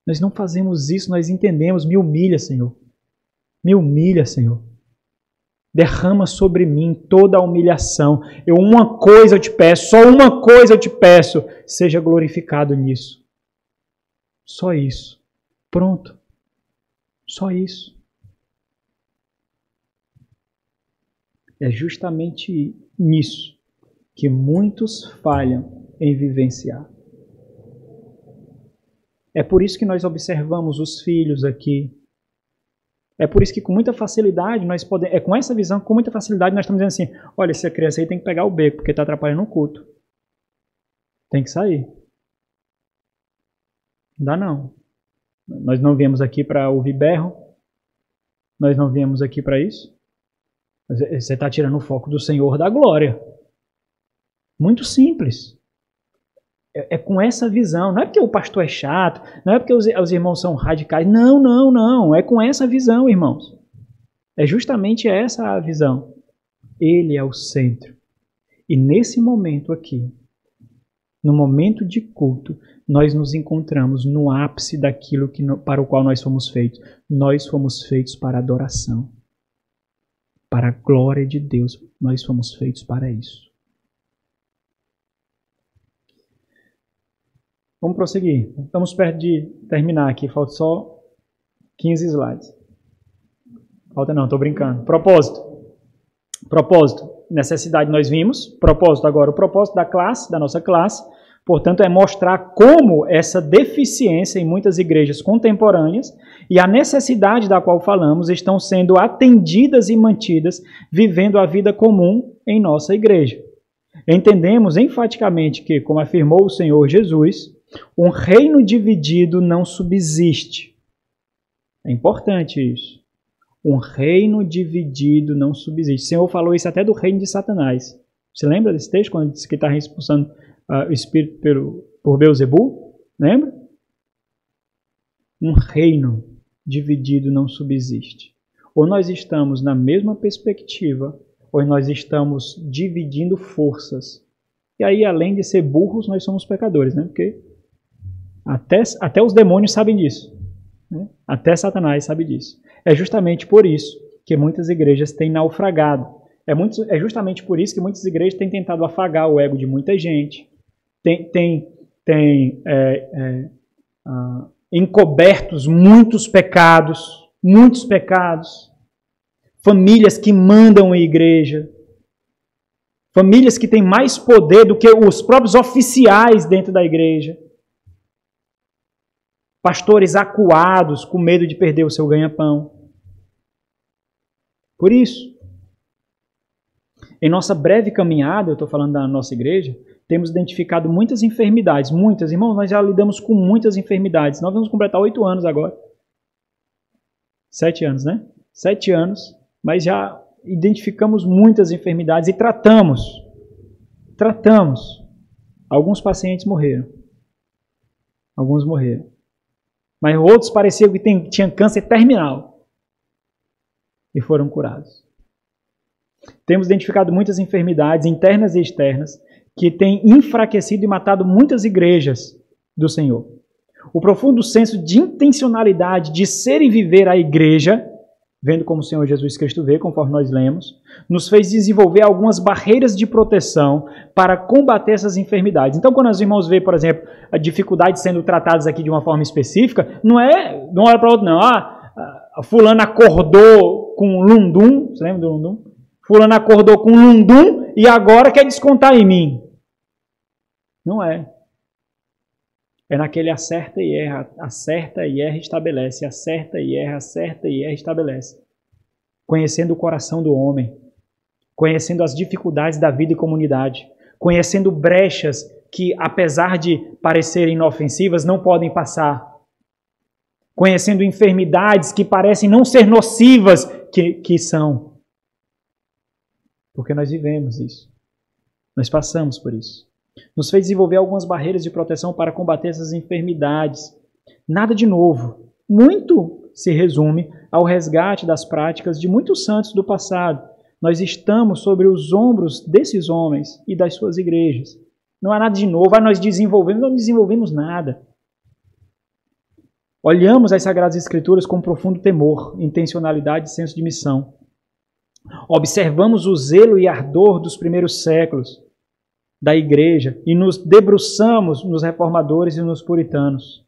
[SPEAKER 1] Nós não fazemos isso, nós entendemos. Me humilha, Senhor. Me humilha, Senhor. Derrama sobre mim toda a humilhação. Uma coisa eu te peço, só uma coisa eu te peço. Seja glorificado nisso. Só isso. Pronto. Só isso. É justamente nisso que muitos falham em vivenciar. É por isso que nós observamos os filhos aqui. É por isso que com muita facilidade nós podemos... É com essa visão, com muita facilidade nós estamos dizendo assim, olha, essa criança aí tem que pegar o beco, porque está atrapalhando o culto. Tem que sair. Não dá não. Nós não viemos aqui para ouvir berro. Nós não viemos aqui para isso. Você está tirando o foco do Senhor da glória. Muito simples. É com essa visão. Não é porque o pastor é chato, não é porque os irmãos são radicais. Não, não, não. É com essa visão, irmãos. É justamente essa a visão. Ele é o centro. E nesse momento aqui, no momento de culto, nós nos encontramos no ápice daquilo para o qual nós fomos feitos. Nós fomos feitos para adoração. Para a glória de Deus, nós fomos feitos para isso. Vamos prosseguir. Estamos perto de terminar aqui. Falta só 15 slides. Falta não, estou brincando. Propósito. Necessidade nós vimos. Propósito agora. O propósito da classe, da nossa classe, portanto, é mostrar como essa deficiência em muitas igrejas contemporâneas e a necessidade da qual falamos estão sendo atendidas e mantidas vivendo a vida comum em nossa igreja. Entendemos enfaticamente que, como afirmou o Senhor Jesus, um reino dividido não subsiste. É importante isso. Um reino dividido não subsiste. O Senhor falou isso até do reino de Satanás. Você lembra desse texto, quando disse que está expulsando o espírito por Beelzebu? Lembra? Um reino dividido não subsiste. Ou nós estamos na mesma perspectiva, ou nós estamos dividindo forças. E aí, além de ser burros, nós somos pecadores, né? Porque até os demônios sabem disso. Né? Até Satanás sabe disso. É justamente por isso que muitas igrejas têm naufragado. É justamente por isso que muitas igrejas têm tentado afagar o ego de muita gente, tem encobertos muitos pecados, famílias que mandam a igreja, famílias que têm mais poder do que os próprios oficiais dentro da igreja, pastores acuados com medo de perder o seu ganha-pão. Por isso, em nossa breve caminhada, eu estou falando da nossa igreja, temos identificado muitas enfermidades, muitas. Irmãos, nós já lidamos com muitas enfermidades. Nós vamos completar 8 anos agora. 7 anos, né? 7 anos, mas já identificamos muitas enfermidades e tratamos. Alguns pacientes morreram. Mas outros pareciam que tinham câncer terminal e foram curados. Temos identificado muitas enfermidades internas e externas que têm enfraquecido e matado muitas igrejas do Senhor. O profundo senso de intencionalidade de ser e viver a igreja, vendo como o Senhor Jesus Cristo vê, conforme nós lemos, nos fez desenvolver algumas barreiras de proteção para combater essas enfermidades. Então, quando os irmãos veem, por exemplo, a dificuldade sendo tratadas aqui de uma forma específica, não é de uma hora para outra, não. Fulano acordou com lundum, você lembra do lundum? Fulano acordou com lundum e agora quer descontar em mim. Não é. É naquele acerta e erra, estabelece, acerta e erra, estabelece. Conhecendo o coração do homem, conhecendo as dificuldades da vida e comunidade, conhecendo brechas que, apesar de parecerem inofensivas, não podem passar. Conhecendo enfermidades que parecem não ser nocivas, que são. Porque nós vivemos isso. Nós passamos por isso. Nos fez desenvolver algumas barreiras de proteção para combater essas enfermidades. Nada de novo. Muito se resume ao resgate das práticas de muitos santos do passado. Nós estamos sobre os ombros desses homens e das suas igrejas. Não há nada de novo. Nós não desenvolvemos nada. Olhamos as Sagradas Escrituras com profundo temor, intencionalidade e senso de missão. Observamos o zelo e ardor dos primeiros séculos da igreja e nos debruçamos nos reformadores e nos puritanos.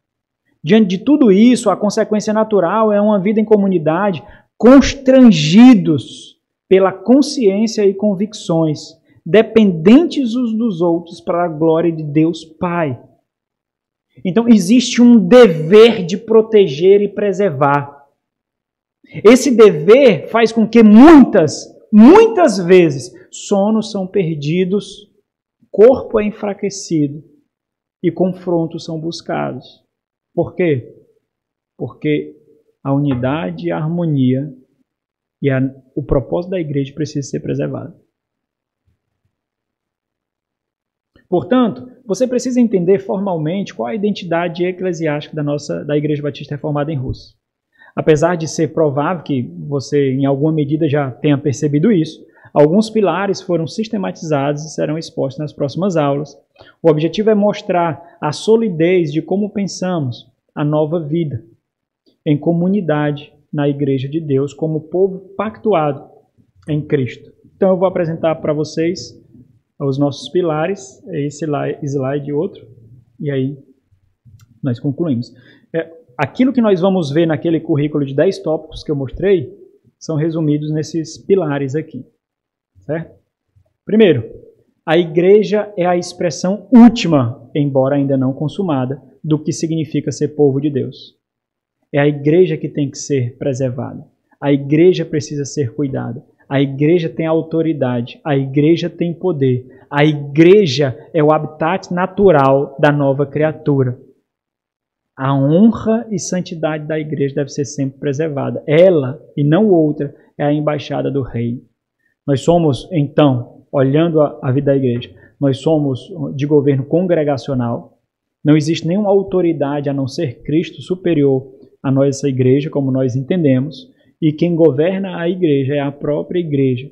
[SPEAKER 1] Diante de tudo isso, a consequência natural é uma vida em comunidade constrangidos pela consciência e convicções, dependentes uns dos outros para a glória de Deus Pai. Então, existe um dever de proteger e preservar. Esse dever faz com que muitas vezes, sonos são perdidos, corpo é enfraquecido e confrontos são buscados. Por quê? Porque a unidade, a harmonia e o propósito da igreja precisa ser preservado. Portanto, você precisa entender formalmente qual a identidade eclesiástica da Igreja Batista Reformada em Russa. Apesar de ser provável que você, em alguma medida, já tenha percebido isso, Alguns pilares foram sistematizados e serão expostos nas próximas aulas. O objetivo é mostrar a solidez de como pensamos a nova vida em comunidade na Igreja de Deus, como povo pactuado em Cristo. Então eu vou apresentar para vocês os nossos pilares, esse slide e outro, e aí nós concluímos. Aquilo que nós vamos ver naquele currículo de 10 tópicos que eu mostrei, são resumidos nesses pilares aqui. Certo? Primeiro, a igreja é a expressão última, embora ainda não consumada, do que significa ser povo de Deus. É a igreja que tem que ser preservada. A igreja precisa ser cuidada. A igreja tem autoridade. A igreja tem poder. A igreja é o habitat natural da nova criatura. A honra e santidade da igreja deve ser sempre preservada. Ela, e não outra, é a embaixada do rei. Nós somos, então, olhando a vida da igreja, nós somos de governo congregacional. Não existe nenhuma autoridade a não ser Cristo superior a nós, essa igreja, como nós entendemos. E quem governa a igreja é a própria igreja.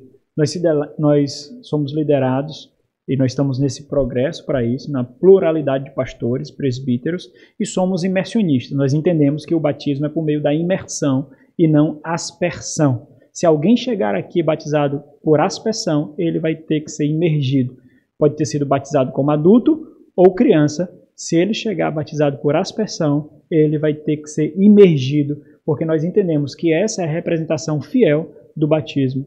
[SPEAKER 1] Nós somos liderados e nós estamos nesse progresso para isso, na pluralidade de pastores, presbíteros, e somos imersionistas. Nós entendemos que o batismo é por meio da imersão e não aspersão. Se alguém chegar aqui batizado por aspersão, ele vai ter que ser imergido. Pode ter sido batizado como adulto ou criança. Se ele chegar batizado por aspersão, ele vai ter que ser imergido, porque nós entendemos que essa é a representação fiel do batismo.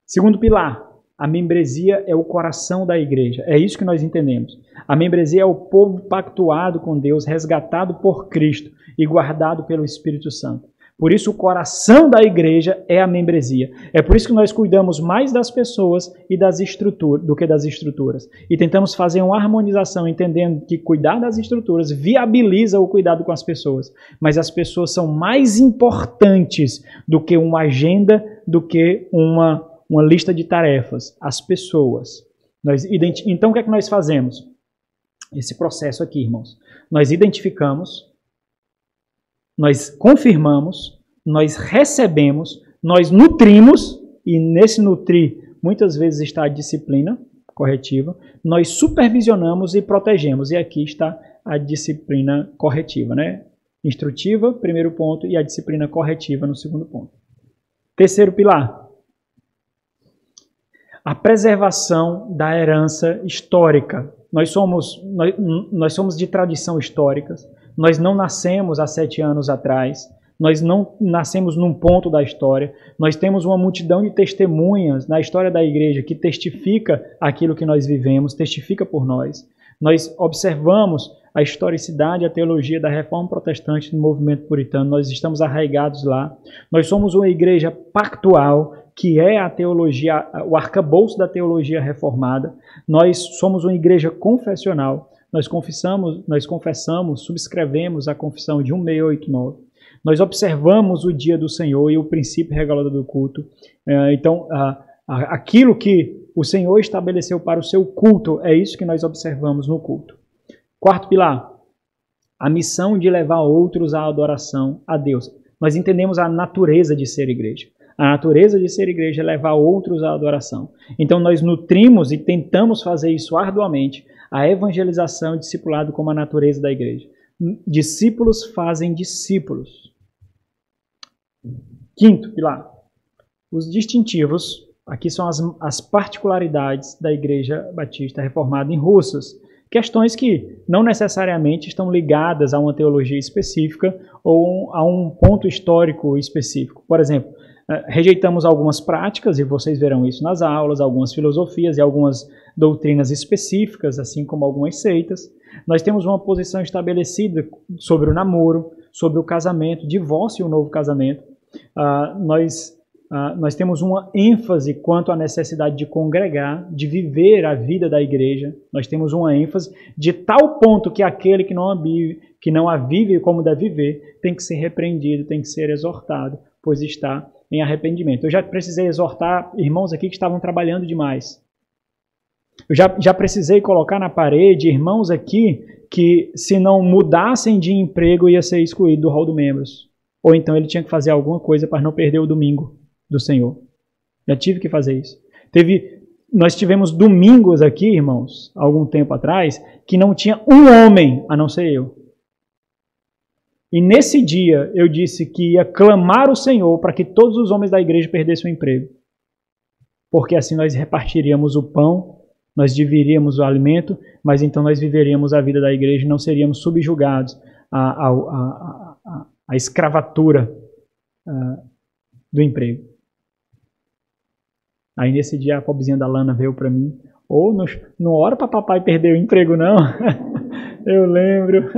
[SPEAKER 1] Segundo pilar, a membresia é o coração da igreja. É isso que nós entendemos. A membresia é o povo pactuado com Deus, resgatado por Cristo e guardado pelo Espírito Santo. Por isso, o coração da igreja é a membresia. É por isso que nós cuidamos mais das pessoas e das estruturas do que das estruturas. E tentamos fazer uma harmonização, entendendo que cuidar das estruturas viabiliza o cuidado com as pessoas. Mas as pessoas são mais importantes do que uma agenda, do que uma lista de tarefas. As pessoas. Então, o que é que nós fazemos? Esse processo aqui, irmãos. Nós identificamos, nós confirmamos, nós recebemos, nós nutrimos, e nesse nutrir muitas vezes está a disciplina corretiva, nós supervisionamos e protegemos, e aqui está a disciplina corretiva, né? Instrutiva, primeiro ponto, e a disciplina corretiva no segundo ponto. Terceiro pilar, a preservação da herança histórica. Nós somos de tradição histórica. Nós não nascemos há 7 anos atrás, nós não nascemos num ponto da história, nós temos uma multidão de testemunhas na história da igreja que testifica aquilo que nós vivemos, testifica por nós. Nós observamos a historicidade e a teologia da reforma protestante no movimento puritano, nós estamos arraigados lá. Nós somos uma igreja pactual, que é a teologia, o arcabouço da teologia reformada. Nós somos uma igreja confessional. Nós confessamos, subscrevemos a confissão de 1689. Nós observamos o dia do Senhor e o princípio regulador do culto. Então, aquilo que o Senhor estabeleceu para o seu culto, é isso que nós observamos no culto. Quarto pilar, a missão de levar outros à adoração a Deus. Nós entendemos a natureza de ser igreja. A natureza de ser igreja é levar outros à adoração. Então, nós nutrimos e tentamos fazer isso arduamente, a evangelização e discipulado como a natureza da igreja. Discípulos fazem discípulos. Quinto pilar. Os distintivos, aqui são as particularidades da Igreja Batista Reformada em Russas. Questões que não necessariamente estão ligadas a uma teologia específica ou a um ponto histórico específico. Por exemplo, rejeitamos algumas práticas, e vocês verão isso nas aulas, algumas filosofias e algumas doutrinas específicas, assim como algumas seitas. Nós temos uma posição estabelecida sobre o namoro, sobre o casamento, divórcio e o novo casamento. Nós temos uma ênfase quanto à necessidade de congregar, de viver a vida da igreja. Nós temos uma ênfase de tal ponto que aquele que não a vive como deve viver tem que ser repreendido, tem que ser exortado, pois está em arrependimento. Eu já precisei exortar irmãos aqui que estavam trabalhando demais. Eu já precisei colocar na parede irmãos aqui que, se não mudassem de emprego, ia ser excluído do hall de membros. Ou então ele tinha que fazer alguma coisa para não perder o domingo do Senhor. Já tive que fazer isso. Nós tivemos domingos aqui, irmãos, algum tempo atrás, que não tinha um homem, a não ser eu. E nesse dia eu disse que ia clamar o Senhor para que todos os homens da igreja perdessem o emprego. Porque assim nós repartiríamos o pão, nós dividiríamos o alimento, mas então nós viveríamos a vida da igreja e não seríamos subjugados à escravatura do emprego. Aí nesse dia a pobrezinha da Lana veio para mim, não ora para papai perder o emprego não. Eu lembro.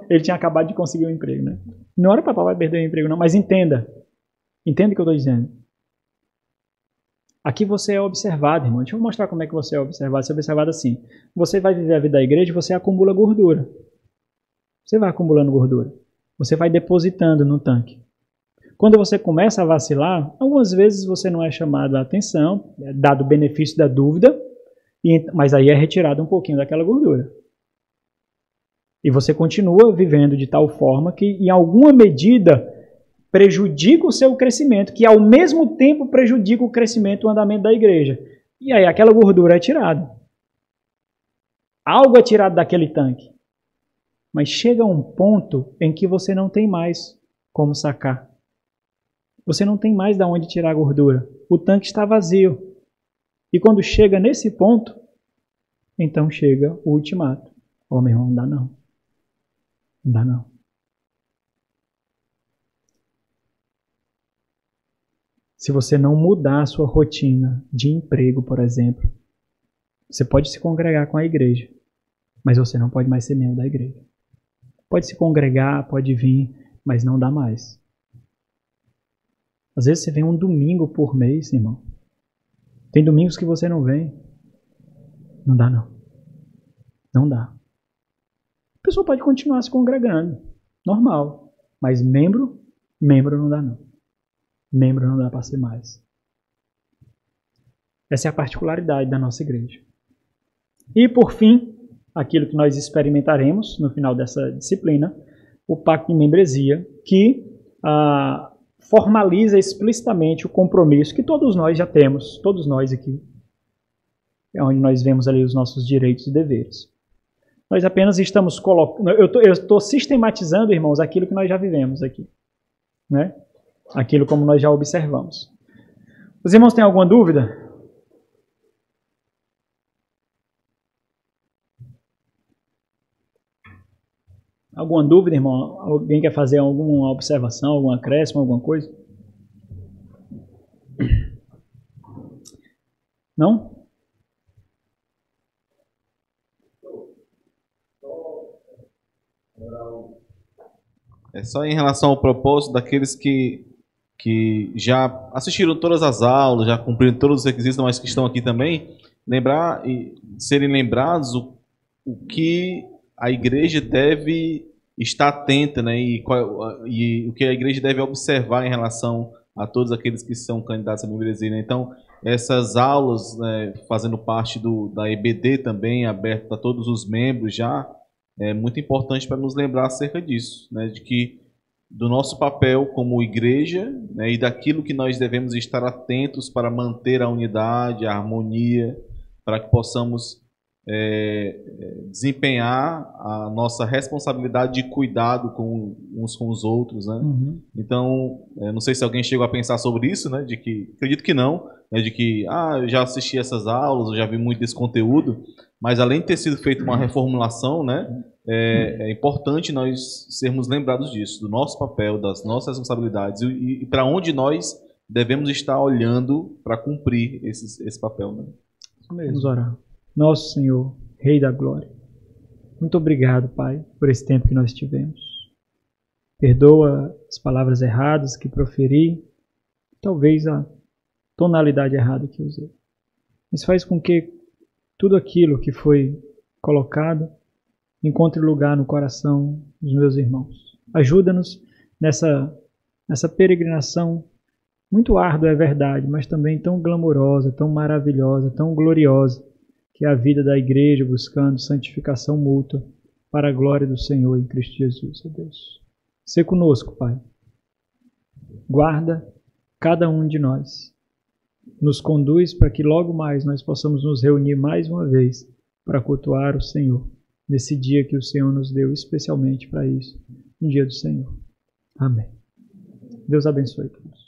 [SPEAKER 1] Ele tinha acabado de conseguir um emprego, né? Não ora para papai perder o emprego não, mas entenda o que eu estou dizendo. Aqui você é observado, irmão. Deixa eu mostrar como é que você é observado. Você é observado assim. Você vai viver a vida da igreja e você acumula gordura. Você vai acumulando gordura. Você vai depositando no tanque. Quando você começa a vacilar, algumas vezes você não é chamado a atenção, é dado o benefício da dúvida, mas aí é retirado um pouquinho daquela gordura. E você continua vivendo de tal forma que, em alguma medida, prejudica o seu crescimento, que ao mesmo tempo prejudica o crescimento e o andamento da igreja. E aí aquela gordura é tirada. Algo é tirado daquele tanque. Mas chega um ponto em que você não tem mais como sacar. Você não tem mais de onde tirar a gordura. O tanque está vazio. E quando chega nesse ponto, então chega o ultimato. Ô, meu irmão, não dá não. Não dá não. Se você não mudar a sua rotina de emprego, por exemplo, você pode se congregar com a igreja, mas você não pode mais ser membro da igreja. Pode se congregar, pode vir, mas não dá mais. Às vezes você vem um domingo por mês, irmão. Tem domingos que você não vem. Não dá não. Não dá. A pessoa pode continuar se congregando, normal, mas membro não dá não. Membro não dá para ser mais. Essa é a particularidade da nossa igreja. E, por fim, aquilo que nós experimentaremos no final dessa disciplina, o pacto de membresia, que formaliza explicitamente o compromisso que todos nós já temos, todos nós aqui, é onde nós vemos ali os nossos direitos e deveres. Nós apenas estamos colocando... Eu estou sistematizando, irmãos, aquilo que nós já vivemos aqui, né? Aquilo como nós já observamos. Os irmãos têm alguma dúvida? Alguma dúvida, irmão? Alguém quer fazer alguma observação, algum acréscimo, alguma coisa? Não?
[SPEAKER 2] É só em relação ao propósito daqueles que já assistiram todas as aulas, já cumpriram todos os requisitos, mas que estão aqui também, lembrar e serem lembrados o que a igreja deve estar atenta, né, e o que a igreja deve observar em relação a todos aqueles que são candidatos à membresia, né? Então, essas aulas, né, fazendo parte da EBD também, aberto a todos os membros já, é muito importante para nos lembrar acerca disso, né, de que do nosso papel como igreja, né, e daquilo que nós devemos estar atentos para manter a unidade, a harmonia, para que possamos desempenhar a nossa responsabilidade de cuidado uns com os outros, né?
[SPEAKER 1] Uhum.
[SPEAKER 2] Então, não sei se alguém chegou a pensar sobre isso, né? De que, acredito que não, né? De que eu já assisti essas aulas, eu já vi muito desse conteúdo, mas além de ter sido feita uma reformulação, né? É importante nós sermos lembrados disso, do nosso papel, das nossas responsabilidades e para onde nós devemos estar olhando para cumprir esse papel, né?
[SPEAKER 1] Vamos orar. Nosso Senhor, Rei da Glória, muito obrigado, Pai, por esse tempo que nós tivemos. Perdoa as palavras erradas que proferi, talvez a tonalidade errada que usei. Mas faz com que tudo aquilo que foi colocado encontre lugar no coração dos meus irmãos. Ajuda-nos nessa peregrinação muito árdua, é verdade, mas também tão glamourosa, tão maravilhosa, tão gloriosa, que é a vida da igreja buscando santificação mútua para a glória do Senhor em Cristo Jesus, ó Deus. Sê conosco, Pai. Guarda cada um de nós. nos conduz para que logo mais nós possamos nos reunir mais uma vez para cultuar o Senhor, nesse dia que o Senhor nos deu especialmente para isso, no dia do Senhor. Amém. Deus abençoe todos.